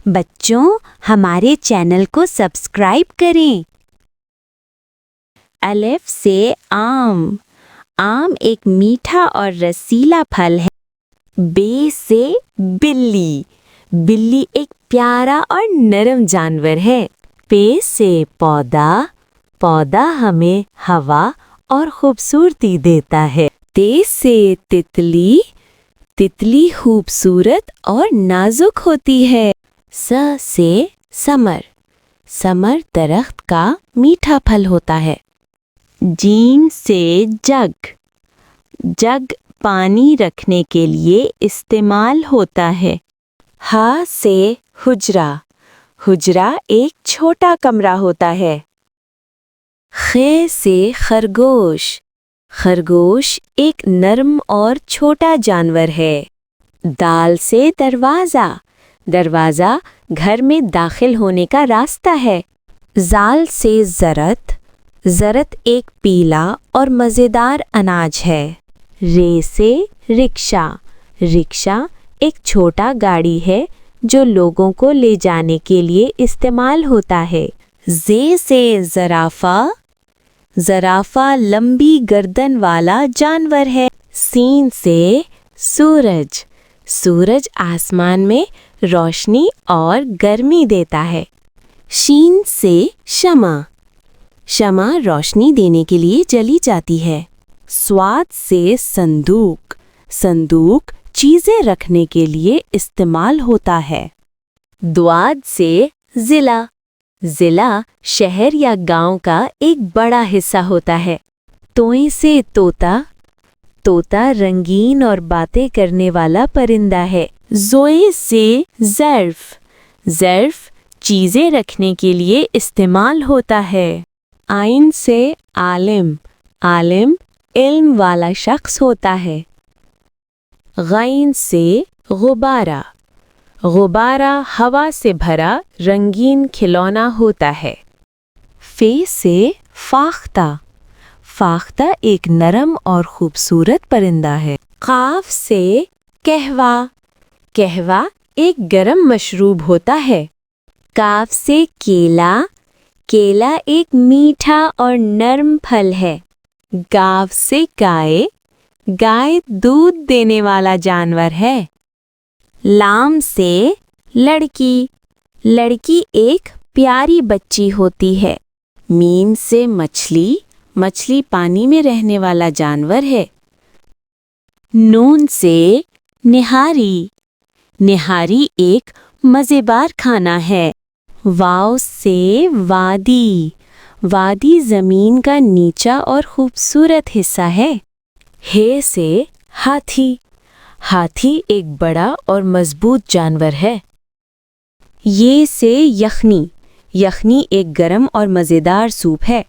بچوں ہمارے چینل کو سبسکرائب کریں۔ الف سے آم۔ آم ایک میٹھا اور رسیلا پھل ہے۔ بے سے بلی۔ بلی ایک پیارا اور نرم جانور ہے۔ پے سے پودا۔ پودا ہمیں ہوا اور خوبصورتی دیتا ہے۔ تے سے تتلی۔ تتلی خوبصورت اور نازک ہوتی ہے۔ س سے ثمر۔ ثمر درخت کا میٹھا پھل ہوتا ہے۔ جیم سے جگ۔ جگ پانی رکھنے کے لیے استعمال ہوتا ہے۔ ہ سے حجرہ۔ حجرہ ایک چھوٹا کمرہ ہوتا ہے۔ خ سے خرگوش۔ خرگوش ایک نرم اور چھوٹا جانور ہے۔ دال سے دروازہ۔ دروازہ گھر میں داخل ہونے کا راستہ ہے۔ زال سے زرت۔ زرت ایک پیلا اور مزیدار اناج ہے۔ رے سے رکشہ۔ رکشہ ایک چھوٹا گاڑی ہے جو لوگوں کو لے جانے کے لیے استعمال ہوتا ہے۔ زے سے زرافہ۔ زرافہ لمبی گردن والا جانور ہے۔ سین سے سورج۔ سورج آسمان میں روشنی اور گرمی دیتا ہے۔ شین سے شمع۔ شمع روشنی دینے کے لیے جلی جاتی ہے۔ سواد سے صندوق۔ صندوق چیزیں رکھنے کے لیے استعمال ہوتا ہے۔ دواد سے ضلع۔ ضلع شہر یا گاؤں کا ایک بڑا حصہ ہوتا ہے۔ توئیں سے طوطا۔ طوطا رنگین اور باتیں کرنے والا پرندہ ہے۔ زوئے سے ظرف۔ ظرف چیزیں رکھنے کے لیے استعمال ہوتا ہے۔ عین سے عالم۔ عالم علم والا شخص ہوتا ہے۔ غین سے غبارہ۔ غبارہ ہوا سے بھرا رنگین کھلونا ہوتا ہے۔ فے سے فاختہ۔ فاختہ ایک نرم اور خوبصورت پرندہ ہے۔ قاف سے قہوہ۔ قہوہ ایک گرم مشروب ہوتا ہے۔ کاف سے کیلا۔ کیلا ایک میٹھا اور نرم پھل ہے۔ گاو سے گائے۔ گائے دودھ دینے والا جانور ہے۔ لام سے لڑکی۔ لڑکی ایک پیاری بچی ہوتی ہے۔ میم سے مچھلی۔ مچھلی پانی میں رہنے والا جانور ہے۔ نون سے نہاری۔ نہاری ایک مزیدار کھانا ہے۔ واو سے وادی۔ وادی زمین کا نیچا اور خوبصورت حصہ ہے۔ ہے سے ہاتھی۔ ہاتھی ایک بڑا اور مضبوط جانور ہے۔ یہ سے یخنی۔ یخنی ایک گرم اور مزیدار سوپ ہے۔